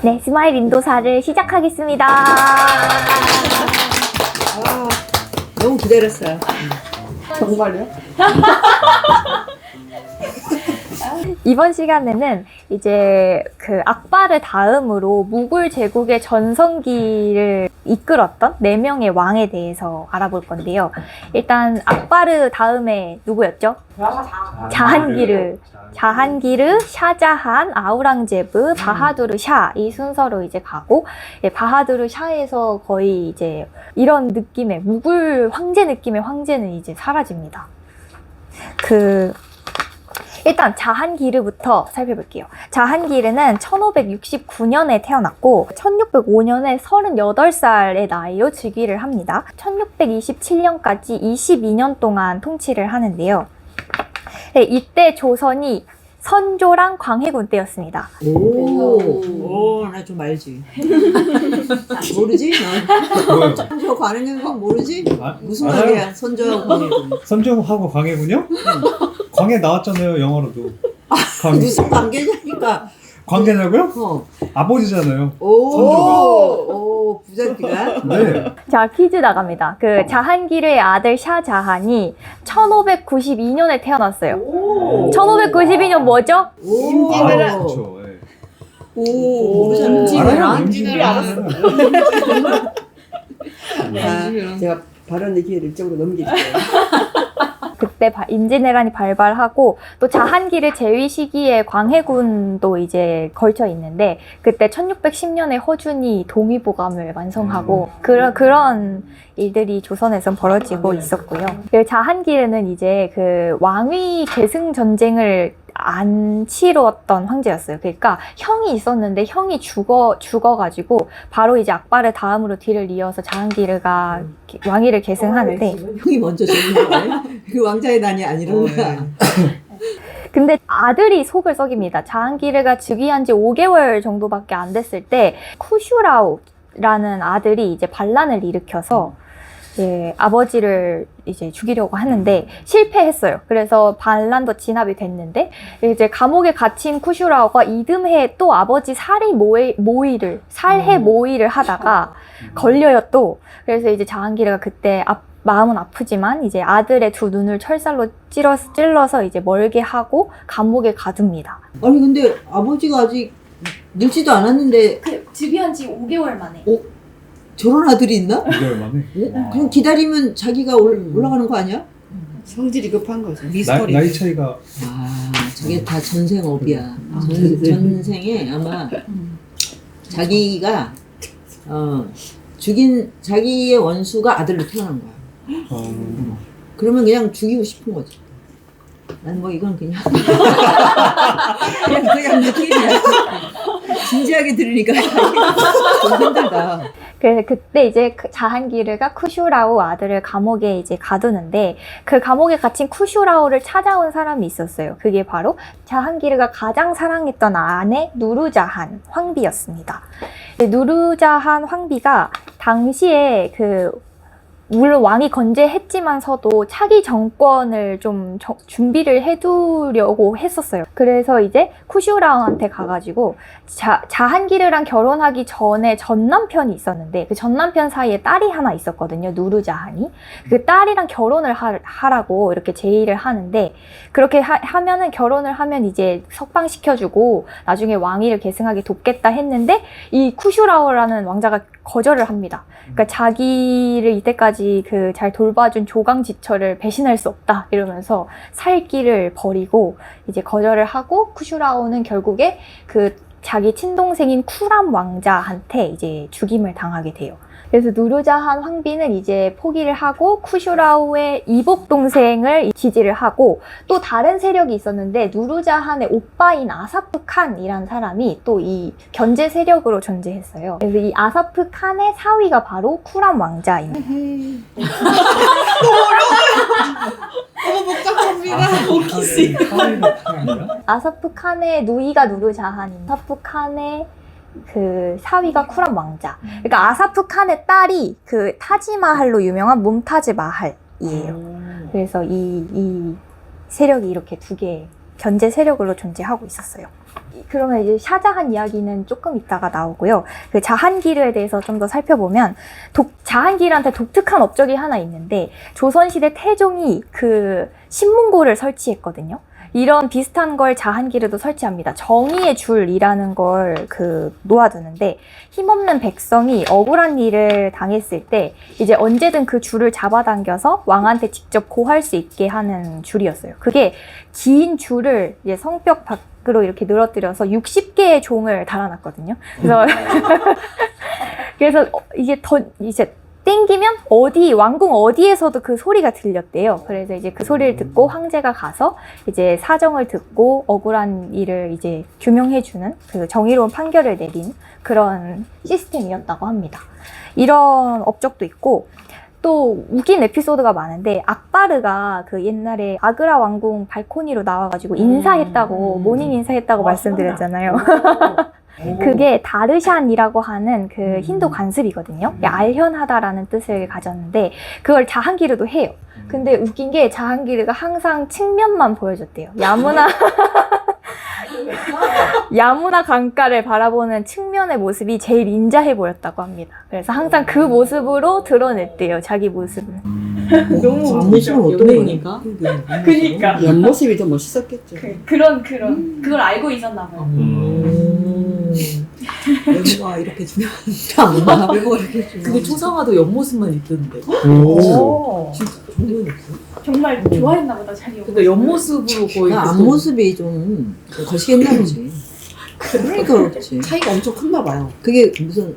네, 스마일 인도사를 시작하겠습니다. 너무 기다렸어요. 정말요? 이번 시간에는 이제 그 악바르 다음으로 무굴 제국의 전성기를 이끌었던 4명의 왕에 대해서 알아볼 건데요. 일단 악바르 다음에 누구였죠? 자한기르, 샤자한, 아우랑제브, 바하두르 샤 이 순서로 이제 가고, 바하두르 샤에서 거의 이제 이런 느낌의 무굴 황제 느낌의 황제는 이제 사라집니다. 일단 자한기르부터 살펴볼게요. 자한기르는 1569년에 태어났고 1605년에 38살의 나이로 즉위를 합니다. 1627년까지 22년 동안 통치를 하는데요. 네, 이때 조선이 선조랑 광해군 때였습니다. 나 좀 알지. 모르지? 선조 관해군 건 모르지? 무슨 알아요? 말이야? 선조하고 관해군. 선조하고 광해군요? 광해 나왔잖아요, 영어로도. 광해. 무슨 관계냐니까. 광해냐고요? 아버지잖아요. 오, 부자기가. 네. 자, 퀴즈 나갑니다. 그 자한기르의 아들 샤자한이 1592년에 태어났어요. 1592년 뭐죠? 임진왜란. 그렇죠. 네. 모르잖아. 임진왜란. 제가 발언의 기회를 이쪽으로 넘길게요. 그때 임진왜란이 발발하고 또 자한기르 제위 시기에 광해군도 이제 걸쳐 있는데 그때 1610년에 허준이 동의보감을 완성하고 그런 일들이 조선에선 벌어지고 있었고요. 자한기르는 이제 그 왕위 계승 전쟁을 안 치렀던 황제였어요. 그러니까 형이 있었는데 형이 죽어가지고 바로 이제 악바르 다음으로 뒤를 이어서 자한기르가 왕위를 계승하는데 형이 먼저 죽는 거야. 그 왕자의 난이 아니란 거야. 근데 아들이 속을 썩입니다. 자한기르가 즉위한 지 5개월 정도밖에 안 됐을 때 쿠슈라우라는 아들이 이제 반란을 일으켜서 아버지를 이제 죽이려고 하는데 실패했어요. 그래서 반란도 진압이 됐는데 이제 감옥에 갇힌 쿠슈라오가 이듬해 또 아버지 살해 모의를 하다가 걸려요 또. 그래서 이제 자한기르가 그때 마음은 아프지만 이제 아들의 두 눈을 철살로 찔러서 이제 멀게 하고 감옥에 가둡니다. 아니 근데 아버지가 아직 늙지도 않았는데 즉위한 지 5개월 만에. 저런 아들이 있나? 6개월 만에. 그냥 기다리면 자기가 올라가는 거 아니야? 성질이 급한 거죠. 나이 차이가. 저게 다 전생업이야. 전생에 아마 자기가 죽인 자기의 원수가 아들로 태어난 거야. 그러면 그냥 죽이고 싶은 거지. 난 뭐 이건 그냥 그냥 느낌이야. 진지하게 들으니까 좀 힘들다. 그래서 그때 이제 자한기르가 쿠슈라우 아들을 감옥에 이제 가두는데 그 감옥에 갇힌 쿠슈라우를 찾아온 사람이 있었어요. 그게 바로 자한기르가 가장 사랑했던 아내 누르자한 황비였습니다. 누르자한 황비가 당시에 물론 왕이 건재했지만서도 차기 정권을 좀 준비를 해두려고 했었어요. 그래서 이제 쿠슈라우한테 가가지고 자한기르랑 결혼하기 전에 전남편이 있었는데 그 전남편 사이에 딸이 하나 있었거든요. 누르자한이. 그 딸이랑 결혼을 하라고 이렇게 제의를 하는데 그렇게 결혼을 하면 이제 석방시켜주고 나중에 왕위를 계승하게 돕겠다 했는데 이 쿠슈라우라는 왕자가 거절을 합니다. 그러니까 자기를 이때까지 잘 돌봐준 조강지처를 배신할 수 없다 이러면서 살 길을 버리고 이제 거절을 하고 쿠슈라우는 결국에 자기 친동생인 쿠람 왕자한테 이제 죽임을 당하게 돼요. 그래서 누르자한 황비는 이제 포기를 하고 쿠슈라우의 이복 동생을 지지를 하고 또 다른 세력이 있었는데 누르자한의 오빠인 아사프 칸이란 사람이 또 이 견제 세력으로 존재했어요. 그래서 이 아사프 칸의 사위가 바로 쿠람 왕자입니다. 너무 복잡합니다. 아사프 칸의 누이가 누르자한입니다. 아사프 칸의 사위가 쿠람 왕자. 그러니까 아사프 칸의 딸이 타지마할로 유명한 뭄타즈 마할이에요. 그래서 이 세력이 이렇게 두 개 견제 세력으로 존재하고 있었어요. 그러면 이제 샤자한 이야기는 조금 이따가 나오고요. 그 자한기르에 대해서 좀 더 살펴보면 자한기르한테 독특한 업적이 하나 있는데 조선시대 태종이 그 신문고를 설치했거든요. 이런 비슷한 걸 자한기르도 설치합니다. 정의의 줄이라는 걸 놓아두는데 힘없는 백성이 억울한 일을 당했을 때 이제 언제든 그 줄을 잡아당겨서 왕한테 직접 고할 수 있게 하는 줄이었어요. 그게 긴 줄을 이제 성벽 밖으로 이렇게 늘어뜨려서 60개의 종을 달아놨거든요. 그래서 이제 땡기면 왕궁 어디에서도 그 소리가 들렸대요. 그래서 이제 그 소리를 듣고 황제가 가서 이제 사정을 듣고 억울한 일을 이제 규명해주는 그 정의로운 판결을 내린 그런 시스템이었다고 합니다. 이런 업적도 있고 또 웃긴 에피소드가 많은데 악바르가 그 옛날에 아그라 왕궁 발코니로 나와가지고 인사했다고 모닝 인사했다고 말씀드렸잖아요. 그게 다르샨이라고 하는 그 힌두 관습이거든요. 알현하다라는 뜻을 가졌는데 그걸 자한기르도 해요. 근데 웃긴 게 자한기르가 항상 측면만 보여줬대요. 야무나 강가를 바라보는 측면의 모습이 제일 인자해 보였다고 합니다. 그래서 항상 그 모습으로 드러냈대요. 자기 모습을. 너무 앞모습은 어떤 연예인이니까. 그니까. 옆모습이 더 멋있었겠죠. 그걸 알고 있었나 봐요. 외모가 이렇게 중요한 외모가 이렇게 중요한 근데 초상화도 옆모습만 있던데. 오. 진짜 정말 없어. 정말 좋아했나 보다 자기. 그러니까 옆모습으로 거의 나 앞모습이 좀 거시기했나 보지. 그러니까 그렇지. 차이가 엄청 컸나 봐요. 그게 무슨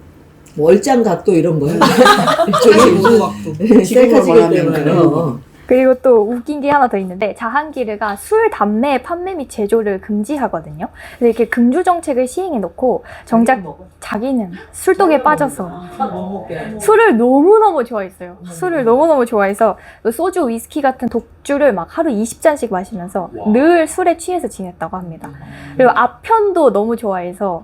뭐 얼짱 각도 이런 거야. 저기 무슨 각도. 셀카 찍을 때 말하면 말이야. 그리고 또 웃긴 게 하나 더 있는데 자한기르가 술, 담배 판매 및 제조를 금지하거든요. 그래서 이렇게 금주 정책을 시행해 놓고 정작 자기는 술독에 빠져서 술을 너무너무 좋아했어요. 술을 너무너무 좋아해서 소주, 위스키 같은 독주를 막 하루 20잔씩 마시면서 늘 술에 취해서 지냈다고 합니다. 그리고 아편도 너무 좋아해서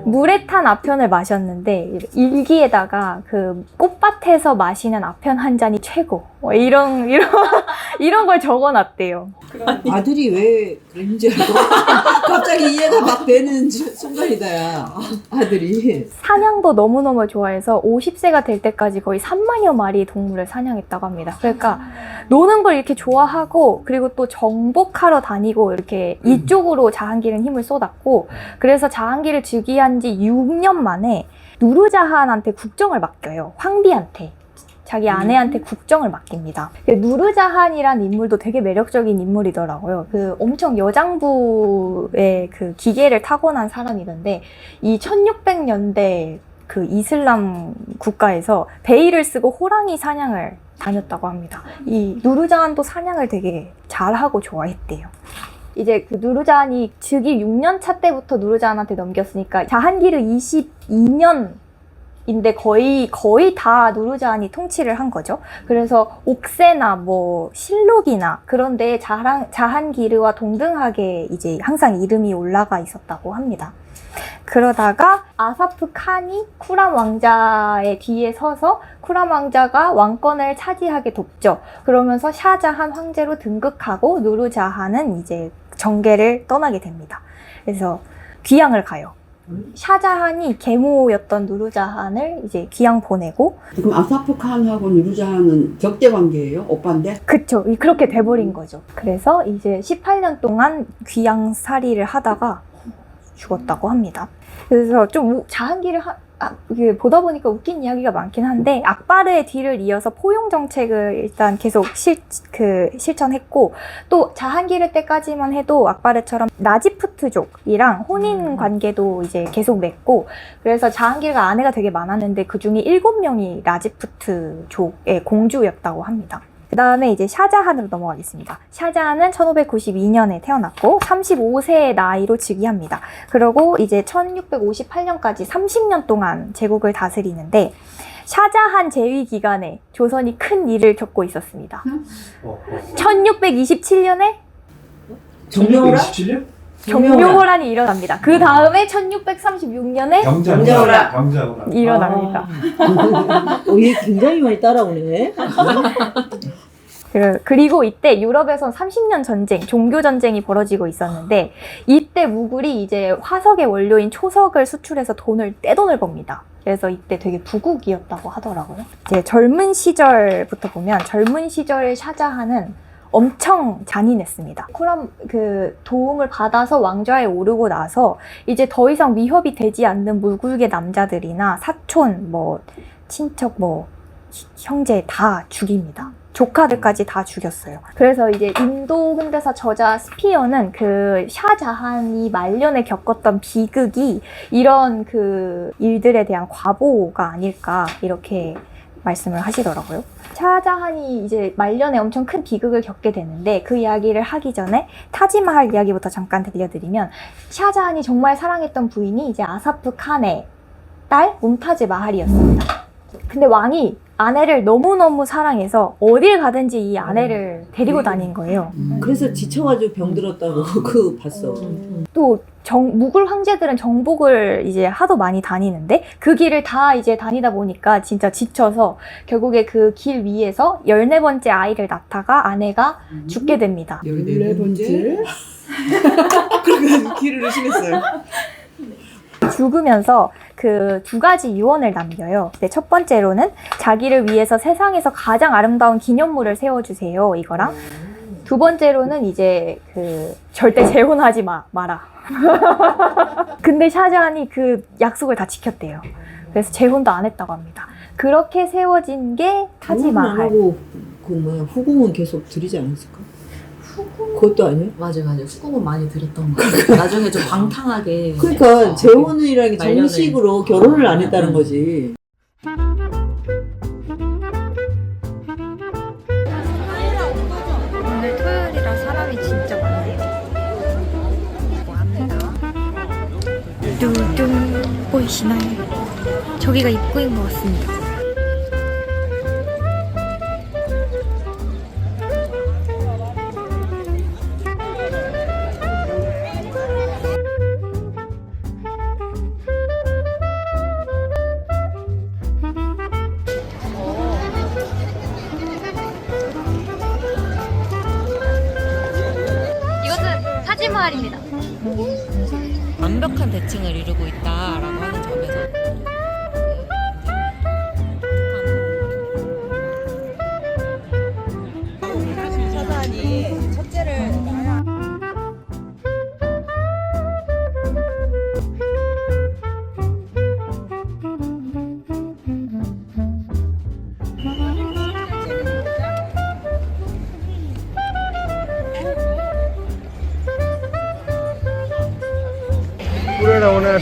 물에 탄 아편을 마셨는데 일기에다가 그 꽃밭에서 마시는 아편 한 잔이 최고 뭐 이런 걸 적어놨대요. 아들이 왜 그런지 알고 갑자기 이해가 막 되는 순간이다야. 아들이. 사냥도 너무너무 좋아해서 50세가 될 때까지 거의 3만여 마리 동물을 사냥했다고 합니다. 그러니까 노는 걸 이렇게 좋아하고 그리고 또 정복하러 다니고 이렇게 이쪽으로 자한기르는 힘을 쏟았고 그래서 자한기를 즉위한 지 6년 만에 누르자한한테 국정을 맡겨요. 황비한테. 자기 아내한테 국정을 맡깁니다. 누르자한이란 인물도 되게 매력적인 인물이더라고요. 그 엄청 여장부의 그 기계를 타고난 사람이던데 이 1600년대 그 이슬람 국가에서 베일을 쓰고 호랑이 사냥을 다녔다고 합니다. 이 누르자한도 사냥을 되게 잘하고 좋아했대요. 이제 그 누르자한이 즉위 6년 차 때부터 누르자한한테 넘겼으니까 자한기르 22년인데 거의 다 누르자한이 통치를 한 거죠. 그래서 옥세나 뭐 실록이나 그런데 자한기르와 동등하게 이제 항상 이름이 올라가 있었다고 합니다. 그러다가 아사프 칸이 쿠람 왕자의 뒤에 서서 쿠람 왕자가 왕권을 차지하게 돕죠. 그러면서 샤자한 황제로 등극하고 누르자한은 이제 정계를 떠나게 됩니다. 그래서 귀향을 가요. 샤자한이 계모였던 누르자한을 이제 귀향 보내고. 그럼 아사프 칸하고 누르자한은 적대 관계예요? 오빠인데? 그쵸. 그렇게 돼버린 거죠. 그래서 이제 18년 동안 귀향살이를 하다가 죽었다고 합니다. 그래서 좀 자한기를 보다 보니까 웃긴 이야기가 많긴 한데 악바르의 뒤를 이어서 포용 정책을 일단 계속 실천했고 또 자한기르 때까지만 해도 악바르처럼 나지푸트족이랑 혼인 관계도 이제 계속 맺고 그래서 자한기르가 아내가 되게 많았는데 그 중에 7명이 나지푸트족의 공주였다고 합니다. 그 다음에 이제 샤자한으로 넘어가겠습니다. 샤자한은 1592년에 태어났고 35세의 나이로 즉위합니다. 그리고 이제 1658년까지 30년 동안 제국을 다스리는데 샤자한 재위 기간에 조선이 큰 일을 겪고 있었습니다. 1627년에 정명호라? 27년? 정묘호란이 일어납니다. 그 다음에 1636년에 병자호란. 일어납니다. 얘 굉장히 많이 따라오네. 그리고 이때 유럽에선 30년 전쟁, 종교 전쟁이 벌어지고 있었는데 이때 무굴이 이제 화석의 원료인 초석을 수출해서 떼돈을 법니다. 그래서 이때 되게 부국이었다고 하더라고요. 이제 젊은 시절부터 보면 젊은 시절의 샤자한은 엄청 잔인했습니다. 그럼 그 도움을 받아서 왕좌에 오르고 나서 이제 더 이상 위협이 되지 않는 무굴계 남자들이나 사촌, 뭐 친척, 뭐 형제 다 죽입니다. 조카들까지 다 죽였어요. 그래서 이제 인도 근대사 저자 스피어는 그 샤자한이 말년에 겪었던 비극이 이런 그 일들에 대한 과보가 아닐까 이렇게 말씀을 하시더라고요. 샤자한이 이제 말년에 엄청 큰 비극을 겪게 되는데 그 이야기를 하기 전에 타지마할 이야기부터 잠깐 들려드리면 샤자한이 정말 사랑했던 부인이 이제 아사프 칸의 딸 뭄타즈 마할이었습니다. 근데 왕이 아내를 너무너무 사랑해서 어딜 가든지 이 아내를 데리고 다닌 거예요. 그래서 지쳐가지고 병들었다고 그거 봤어. 또 무굴 황제들은 정복을 이제 하도 많이 다니는데 그 길을 다 이제 다니다 보니까 진짜 지쳐서 결국에 그 길 위에서 14번째 아이를 낳다가 아내가 죽게 됩니다. 14번째? 그러니까 길을 의심했어요. 죽으면서 그 2가지 유언을 남겨요. 근데 첫 번째로는 자기를 위해서 세상에서 가장 아름다운 기념물을 세워주세요. 이거랑 두 번째로는 이제 그 절대 재혼하지 마라. 근데 샤자한이 그 약속을 다 지켰대요. 그래서 재혼도 안 했다고 합니다. 그렇게 세워진 게 타지마할. 하고 그 뭐야 후궁은 계속 들이지 않았을까? 그것도 아니야? 맞아요. 후궁은 많이 들었던 거 같아요. 나중에 좀 방탕하게. 그러니까 재혼이라는 게 말년에. 정식으로 결혼을 안 했다는 거지. 오늘 토요일이라 사람이 진짜 많네요. 뚱뚱 보이시나요? 저기가 입구인 것 같습니다. 이것은 타지마할입니다. 완벽한 대칭을 이루고 있다라고 하는 점에서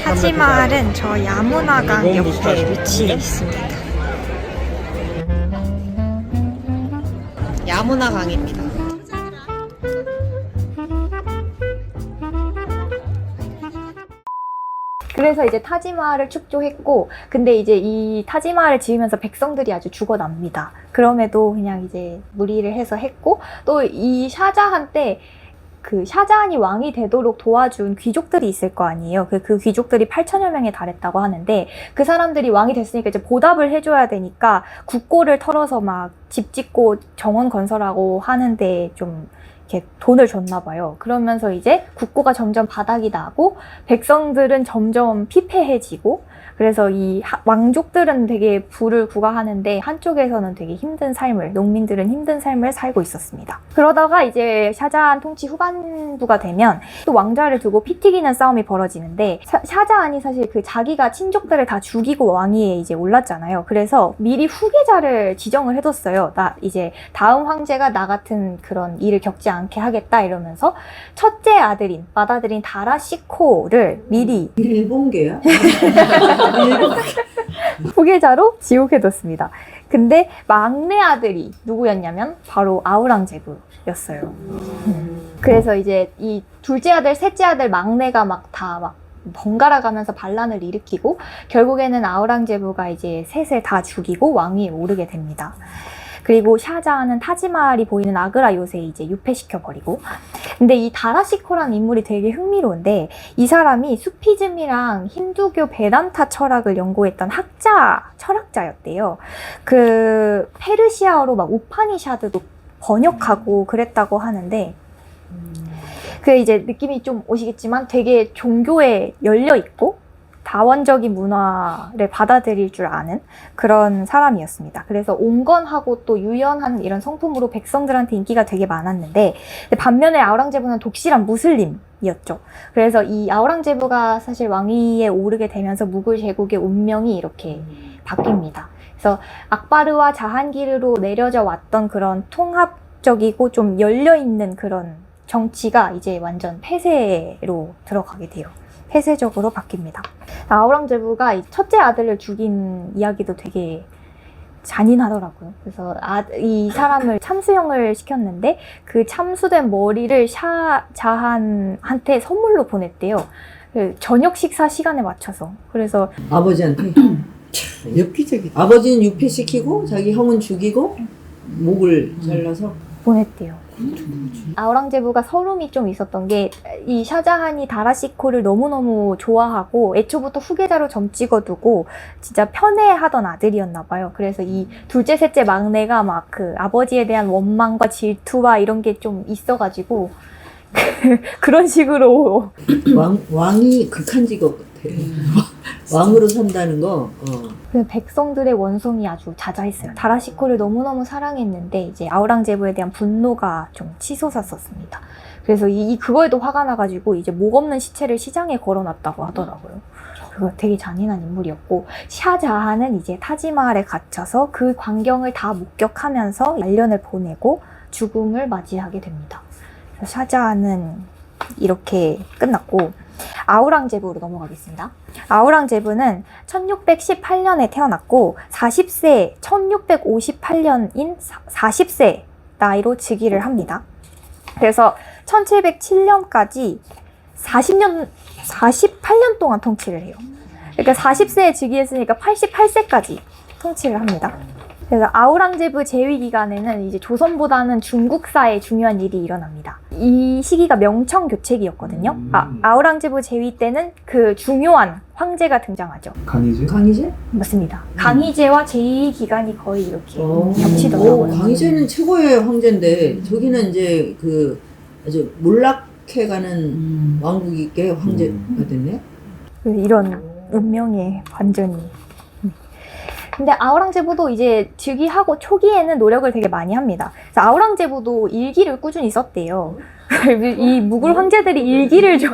타지마할은 저 야무나강 옆에 위치해 있습니다. 야무나 강입니다. 그래서 이제 타지마할을 축조했고, 근데 이제 이 타지마할을 지으면서 백성들이 아주 죽어납니다. 그럼에도 그냥 이제 무리를 해서 했고, 또 이 샤자한 때 그 샤자한이 왕이 되도록 도와준 귀족들이 있을 거 아니에요. 그 귀족들이 8천여 명에 달했다고 하는데 그 사람들이 왕이 됐으니까 이제 보답을 해줘야 되니까 국고를 털어서 막 집 짓고 정원 건설하고 하는데 좀 이렇게 돈을 줬나 봐요. 그러면서 이제 국고가 점점 바닥이 나고 백성들은 점점 피폐해지고 그래서 이 왕족들은 되게 부를 구가하는데 한쪽에서는 되게 힘든 삶을, 농민들은 힘든 삶을 살고 있었습니다. 그러다가 이제 샤자한 통치 후반부가 되면 또 왕좌를 두고 피 튀기는 싸움이 벌어지는데 샤자한이 사실 그 자기가 친족들을 다 죽이고 왕위에 이제 올랐잖아요. 그래서 미리 후계자를 지정을 해뒀어요. 나 이제 다음 황제가 나 같은 그런 일을 겪지 않게 하겠다 이러면서 첫째 아들인 맏아들인 다라시코를 미리 일본계야? 후계자로 지목해뒀습니다. 근데 막내 아들이 누구였냐면 바로 아우랑제부였어요. 그래서 이제 이 둘째 아들, 셋째 아들, 막내가 막 번갈아 가면서 반란을 일으키고 결국에는 아우랑제부가 이제 셋을 다 죽이고 왕위에 오르게 됩니다. 그리고 샤자한은 타지마할이 보이는 아그라 요새에 이제 유폐시켜버리고. 근데 이 다라시코라는 인물이 되게 흥미로운데 이 사람이 수피즘이랑 힌두교 베단타 철학을 연구했던 철학자였대요. 그 페르시아어로 막 우파니샤드도 번역하고 그랬다고 하는데 그 이제 느낌이 좀 오시겠지만 되게 종교에 열려 있고 다원적인 문화를 받아들일 줄 아는 그런 사람이었습니다. 그래서 온건하고 또 유연한 이런 성품으로 백성들한테 인기가 되게 많았는데 반면에 아우랑제부는 독실한 무슬림이었죠. 그래서 이 아우랑제부가 사실 왕위에 오르게 되면서 무굴 제국의 운명이 이렇게 바뀝니다. 그래서 악바르와 자한기르로 내려져 왔던 그런 통합적이고 좀 열려있는 그런 정치가 이제 완전 폐쇄로 들어가게 돼요. 폐쇄적으로 바뀝니다. 아우랑제부가 이 첫째 아들을 죽인 이야기도 되게 잔인하더라고요. 그래서 이 사람을 참수형을 시켰는데 그 참수된 머리를 샤자한한테 선물로 보냈대요. 그 저녁 식사 시간에 맞춰서. 그래서 아버지한테. 엽기적이다. 아버지는 유폐시키고 자기 형은 죽이고 목을 잘라서 보냈대요. 아우랑제부가 서름이 좀 있었던 게 이 샤자한이 다라시코를 너무너무 좋아하고 애초부터 후계자로 점 찍어두고 진짜 편애하던 아들이었나 봐요. 그래서 이 둘째, 셋째 막내가 막 그 아버지에 대한 원망과 질투와 이런 게 좀 있어가지고 그런 식으로 왕이 극한 직업 같아. 왕으로 산다는 거. 그 백성들의 원성이 아주 자자했어요. 다라시코를 너무너무 사랑했는데 이제 아우랑제부에 대한 분노가 좀 치솟았었습니다. 그래서 그거에도 화가 나가지고 이제 목 없는 시체를 시장에 걸어놨다고 하더라고요. 그거 되게 잔인한 인물이었고 샤자한은 이제 타지마할에 갇혀서 그 광경을 다 목격하면서 말년을 보내고 죽음을 맞이하게 됩니다. 그래서 샤자한은 이렇게 끝났고 아우랑제부로 넘어가겠습니다. 아우랑제부는 1618년에 태어났고 40세, 1658년인 40세 나이로 즉위를 합니다. 그래서 1707년까지 48년 동안 통치를 해요. 그러니까 40세에 즉위했으니까 88세까지 통치를 합니다. 그래서 아우랑제부 재위 기간에는 이제 조선보다는 중국사에 중요한 일이 일어납니다. 이 시기가 명청 교체기였거든요. 아우랑제부 재위 때는 그 중요한 황제가 등장하죠. 강희제? 강희제? 맞습니다. 강희제와 재위 기간이 거의 이렇게 오, 겹치더라고요. 강희제는 최고의 황제인데 저기는 이제 그 아주 몰락해가는 왕국이 꽤 황제가 됐네. 이런 운명의 반전이. 근데 아우랑제부도 이제 즉위하고 초기에는 노력을 되게 많이 합니다. 그래서 아우랑제부도 일기를 꾸준히 썼대요. 이 무굴 황제들이 일기를 좀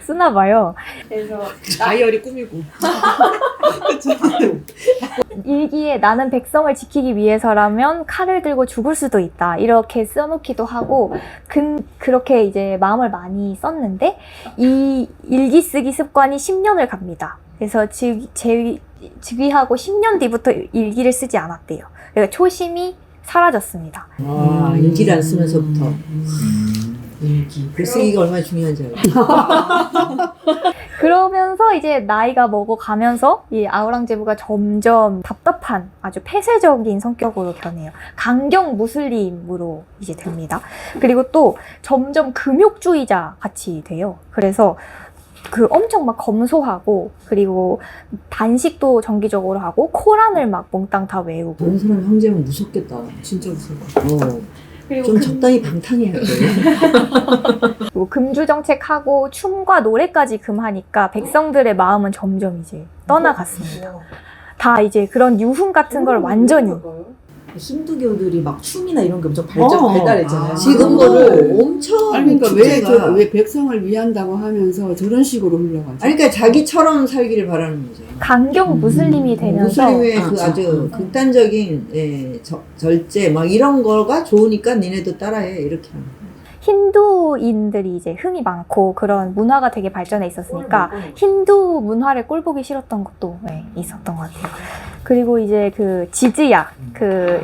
쓰나 봐요. 그래서 다이어리 꾸미고. 일기에 나는 백성을 지키기 위해서라면 칼을 들고 죽을 수도 있다. 이렇게 써놓기도 하고 그렇게 이제 마음을 많이 썼는데 이 일기 쓰기 습관이 10년을 갑니다. 그래서 즉위하고 10년 뒤부터 일기를 쓰지 않았대요. 그러니까 초심이 사라졌습니다. 일기를 안 쓰면서부터. 일기. 글쓰기가 얼마나 중요한지 알아. 그러면서 이제 나이가 먹어가면서 이 아우랑제부가 점점 답답한 아주 폐쇄적인 성격으로 변해요. 강경 무슬림으로 이제 됩니다. 그리고 또 점점 금욕주의자 같이 돼요. 그래서 그 엄청 막 검소하고 그리고 단식도 정기적으로 하고 코란을 막 몽땅 다 외우고 그런 사람이 황제면 무섭겠다. 진짜 무서워. 좀 적당히 방탕해야 돼. 그리고 금주 정책하고 춤과 노래까지 금하니까 백성들의 마음은 점점 이제 떠나갔습니다. 다 이제 그런 유흥 같은 걸 완전히 힌두교들이 막 춤이나 이런 게 엄청 발달했잖아요. 지금 거를 엄청 아니 그러니까 주제가. 왜 백성을 위한다고 하면서 저런 식으로 흘러가죠? 아니 그러니까 자기처럼 살기를 바라는 거죠. 강경 무슬림이 되면서 무슬림의 그 아주 극단적인 절제 막 이런 거가 좋으니까 니네도 따라해 이렇게 하는 거예요. 힌두인들이 이제 흥이 많고 그런 문화가 되게 발전해 있었으니까 힌두 문화를 꼴보기 싫었던 것도 있었던 것 같아요. 그리고 이제 그 지즈야, 그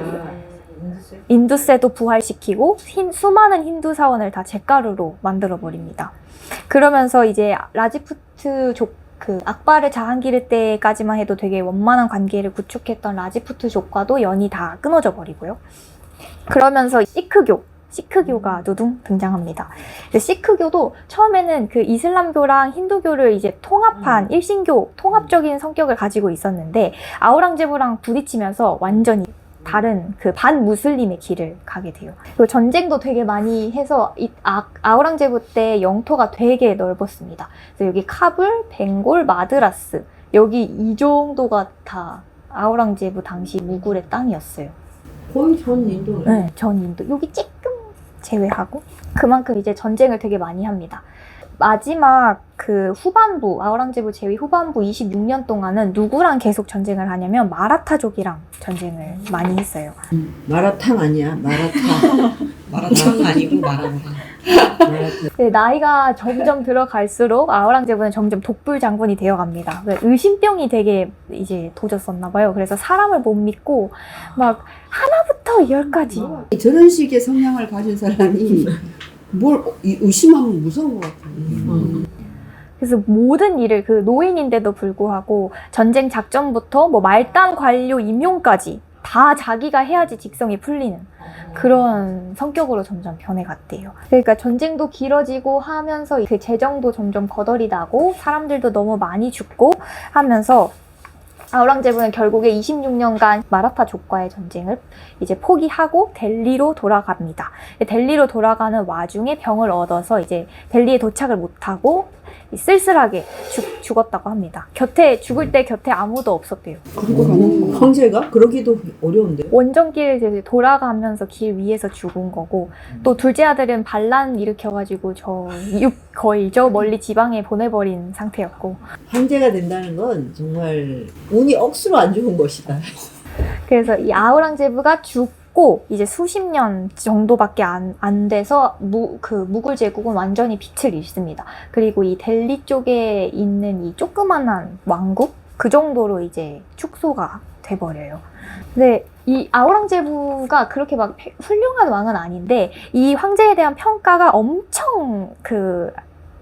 인두세도 부활시키고 수많은 힌두 사원을 다 잿가루로 만들어 버립니다. 그러면서 이제 그 악바르 자한기르 때까지만 해도 되게 원만한 관계를 구축했던 라지푸트족과도 연이 다 끊어져 버리고요. 그러면서 시크교가 두둥 등장합니다. 시크교도 처음에는 그 이슬람교랑 힌두교를 이제 통합한 일신교 통합적인 성격을 가지고 있었는데 아우랑제부랑 부딪히면서 완전히 다른 그 반무슬림의 길을 가게 돼요. 그리고 전쟁도 되게 많이 해서 이 아우랑제부 때 영토가 되게 넓었습니다. 그래서 여기 카불, 벵골, 마드라스 여기 이 정도가 다 아우랑제부 당시 무굴의 땅이었어요. 거의 전 인도네. 네, 전 인도. 여기 조금 제외하고 그만큼 이제 전쟁을 되게 많이 합니다. 마지막 그 후반부, 아우랑제부 제위 후반부 26년 동안은 누구랑 계속 전쟁을 하냐면 마라타족이랑 전쟁을 많이 했어요. 마라탕 아니야, 마라탕. 마라탕 아니고 마라탕. 마라탕. 네, 나이가 점점 들어갈수록 아우랑제부는 점점 독불 장군이 되어갑니다. 의심병이 되게 이제 도졌었나 봐요. 그래서 사람을 못 믿고 막 하나부터 열까지 저런 식의 성향을 가진 사람이 뭘 의심하면 무서운 것 같아요. 그래서 모든 일을 그 노인인데도 불구하고 전쟁 작전부터 뭐 말단 관료 임용까지 다 자기가 해야지 직성이 풀리는 그런 성격으로 점점 변해갔대요. 그러니까 전쟁도 길어지고 하면서 그 재정도 점점 거덜이 나고 사람들도 너무 많이 죽고 하면서 아우랑제부는 결국에 26년간 마라타족과의 전쟁을 이제 포기하고 델리로 돌아갑니다. 델리로 돌아가는 와중에 병을 얻어서 이제 델리에 도착을 못하고 쓸쓸하게 죽었다고 합니다. 죽을 때 곁에 아무도 없었대요. 그리고 가는 황제가? 그러기도 어려운데. 원정길 이제 돌아가면서 길 위에서 죽은 거고 또 둘째 아들은 반란 일으켜가지고 거의 저 멀리 지방에 보내버린 상태였고 황제가 된다는 건 정말 운이 억수로 안 좋은 것이다. 그래서 이 아우랑제부가 죽고 이제 수십 년 정도밖에 안 돼서 무굴 제국은 완전히 빛을 잃습니다. 그리고 이 델리 쪽에 있는 이 조그만한 왕국 그 정도로 이제 축소가 돼버려요. 근데 이 아우랑제부가 그렇게 막 훌륭한 왕은 아닌데 이 황제에 대한 평가가 엄청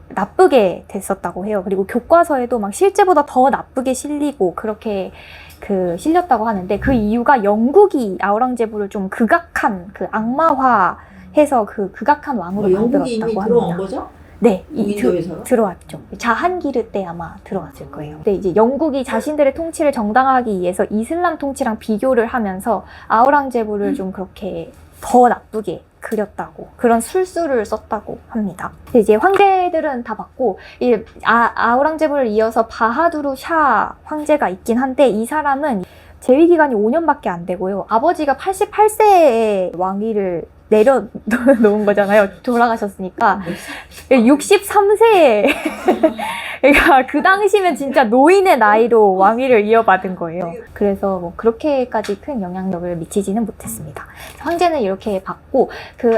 나쁘게 됐었다고 해요. 그리고 교과서에도 막 실제보다 더 나쁘게 실리고 그렇게 실렸다고 하는데 그 이유가 영국이 아우랑제부를 좀 극악한 악마화해서 극악한 왕으로 영국이 이미 만들었다고 들어온 합니다. 거죠? 네, 인도에서? 들어왔죠. 자한기르 때 아마 들어왔을 거예요. 근데 이제 영국이 자신들의 통치를 정당화하기 위해서 이슬람 통치랑 비교를 하면서 아우랑제부를 좀 그렇게 더 나쁘게 그렸다고 그런 술수를 썼다고 합니다. 이제 황제들은 다 봤고 아우랑제부를 이어서 바하두르 샤 황제가 있긴 한데 이 사람은 재위 기간이 5년밖에 안 되고요. 아버지가 88세에 왕위를 내려놓은 거잖아요. 돌아가셨으니까 63세에 그러니까 그 당시면 진짜 노인의 나이로 왕위를 이어받은 거예요. 그래서 뭐 그렇게까지 큰 영향력을 미치지는 못했습니다. 황제는 이렇게 받고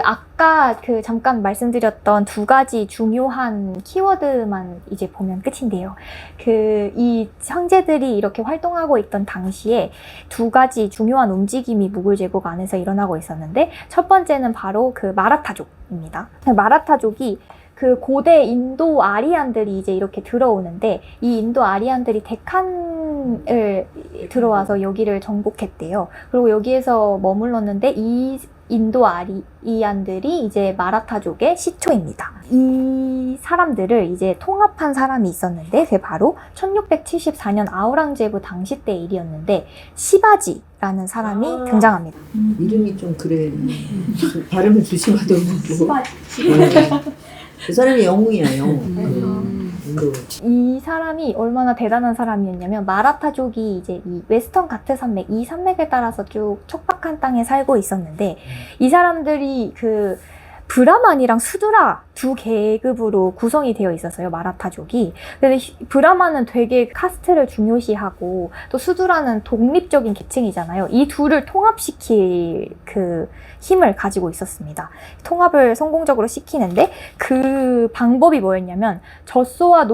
아까 잠깐 말씀드렸던 두 가지 중요한 키워드만 이제 보면 끝인데요. 이 황제들이 이렇게 활동하고 있던 당시에 두 가지 중요한 움직임이 무굴 제국 안에서 일어나고 있었는데 첫 번째는 바로 마라타족입니다. 마라타족이 고대 인도 아리안들이 이제 이렇게 들어오는데 이 인도 아리안들이 데칸을 들어와서 여기를 정복했대요. 그리고 여기에서 머물렀는데 이 인도 아리안들이 이제 마라타족의 시초입니다. 이 사람들을 이제 통합한 사람이 있었는데 그게 바로 1674년 아우랑제부 당시 때 일이었는데 시바지라는 사람이 등장합니다. 이름이 좀 그래. 발음을 조심하더라고. 그 사람이 영웅이야, 영웅. 이 사람이 얼마나 대단한 사람이었냐면 마라타족이 이제 이 웨스턴 가트 산맥, 이 산맥을 따라서 쭉 척박한 땅에 살고 있었는데 이 사람들이 브라만이랑 수두라 두 계급으로 구성이 되어 있었어요, 마라타족이. 근데 브라만은 되게 카스트를 중요시하고 또 수두라는 독립적인 계층이잖아요. 이 둘을 통합시킬 힘을 가지고 있었습니다. 통합을 성공적으로 시키는데 그 방법이 뭐였냐면 젖소와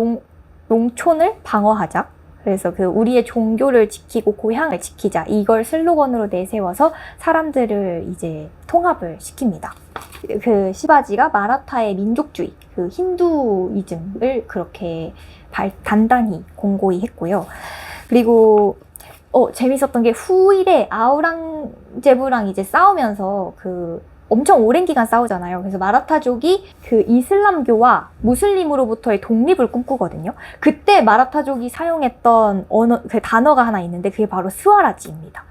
농촌을 방어하자. 그래서 우리의 종교를 지키고 고향을 지키자. 이걸 슬로건으로 내세워서 사람들을 이제 통합을 시킵니다. 시바지가 마라타의 민족주의, 힌두이즘을 그렇게 단단히 공고히 했고요. 그리고 재밌었던 게 후일에 아우랑제부랑 이제 싸우면서 엄청 오랜 기간 싸우잖아요. 그래서 마라타족이 이슬람교와 무슬림으로부터의 독립을 꿈꾸거든요. 그때 마라타족이 사용했던 단어가 하나 있는데 그게 바로 스와라지입니다.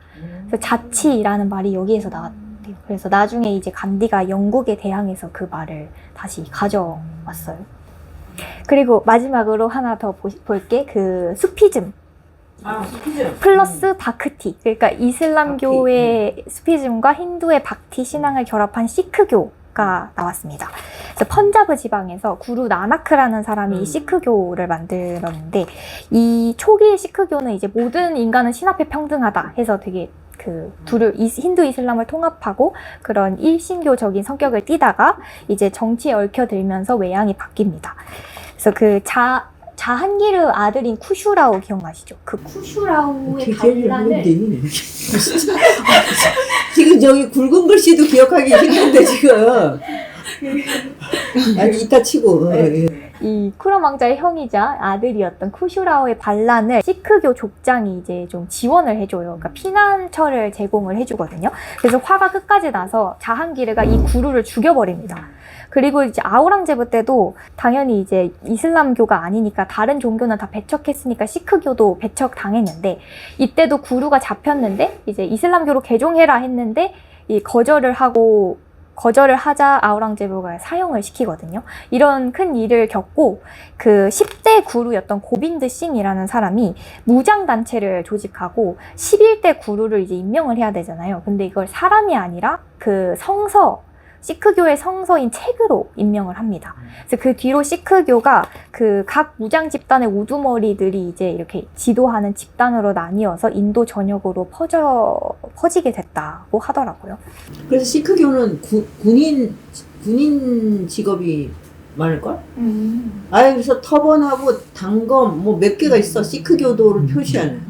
그래서 자치라는 말이 여기에서 나왔대요. 그래서 나중에 이제 간디가 영국에 대항해서 그 말을 다시 가져왔어요. 그리고 마지막으로 하나 더 볼게. 그 수피즘 플러스 바크티. 그러니까 이슬람교의 수피즘과 힌두의 바크티 신앙을 결합한 시크교가 나왔습니다. 그래서 펀자브 지방에서 구루 나나크라는 사람이 이 시크교를 만들었는데, 이 초기 시크교는 이제 모든 인간은 신 앞에 평등하다 해서 되게 그 힌두 이슬람을 통합하고 그런 일신교적인 성격을 띠다가 이제 정치에 얽혀들면서 외양이 바뀝니다. 그래서 그 자한기르 아들인 쿠슈라우 기억나시죠? 그 쿠슈라우의 반란을 지금 저기 굵은 글씨도 기억하기 힘든데 지금. 아니 이따 치고. 이 쿠람 왕자의 형이자 아들이었던 쿠슈라오의 반란을 시크교 족장이 이제 좀 지원을 해줘요. 그러니까 피난처를 제공을 해주거든요. 그래서 화가 끝까지 나서 자한기르가 이 구루를 죽여버립니다. 그리고 이제 아우랑제브 때도 당연히 이제 이슬람교가 아니니까 다른 종교는 다 배척했으니까 시크교도 배척당했는데, 이때도 구루가 잡혔는데 이제 이슬람교로 개종해라 했는데 이 거절을 하자 아우랑제부가 사형을 시키거든요. 이런 큰 일을 겪고 그 10대 구루였던 고빈드 싱이라는 사람이 무장단체를 조직하고 11대 구루를 이제 임명을 해야 되잖아요. 근데 이걸 사람이 아니라 그 시크교의 성서인 책으로 임명을 합니다. 그래서 그 뒤로 시크교가 그 각 무장 집단의 우두머리들이 이제 이렇게 지도하는 집단으로 나뉘어서 인도 전역으로 퍼지게 됐다고 하더라고요. 그래서 시크교는 군인 직업이 많을걸? 아예 그래서 터번하고 단검 뭐 몇 개가 있어. 시크교도를 표시하는.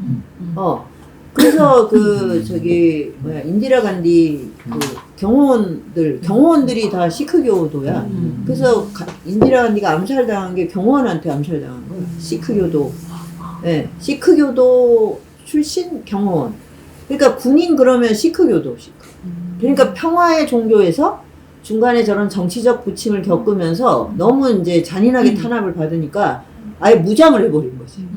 그래서 그 저기 뭐야 인디라 간디 그 경호원들이 다 시크교도야. 그래서 인디라 간디가 암살당한 게 경호원한테 암살당한 거야. 시크교도. 네, 시크교도 출신 경호원. 그러니까 군인 그러면 시크교도. 그러니까 평화의 종교에서 중간에 저런 정치적 부침을 겪으면서 너무 이제 잔인하게 탄압을 받으니까 아예 무장을 해버린 거지.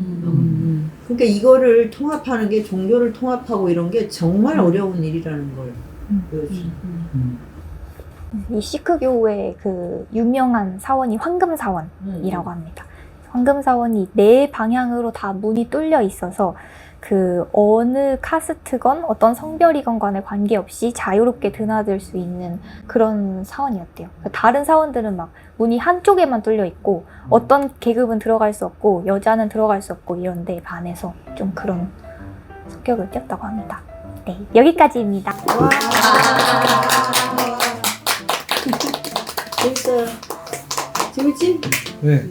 그러니까 이거를 통합하는 게 종교를 통합하고 이런 게 정말 어려운 일이라는 걸 보여줘. 이 시크교의 그 유명한 사원이 황금사원이라고 합니다. 황금사원이 네 방향으로 다 문이 뚫려 있어서 그 어느 카스트건 어떤 성별이건 간에 관계없이 자유롭게 드나들 수 있는 그런 사원이었대요. 다른 사원들은 막 문이 한쪽에만 뚫려 있고 어떤 계급은 들어갈 수 없고 여자는 들어갈 수 없고 이런데 반해서 좀 그런 성격을 띄었다고 합니다. 네, 여기까지입니다. 재밌어요. 재밌지? 네.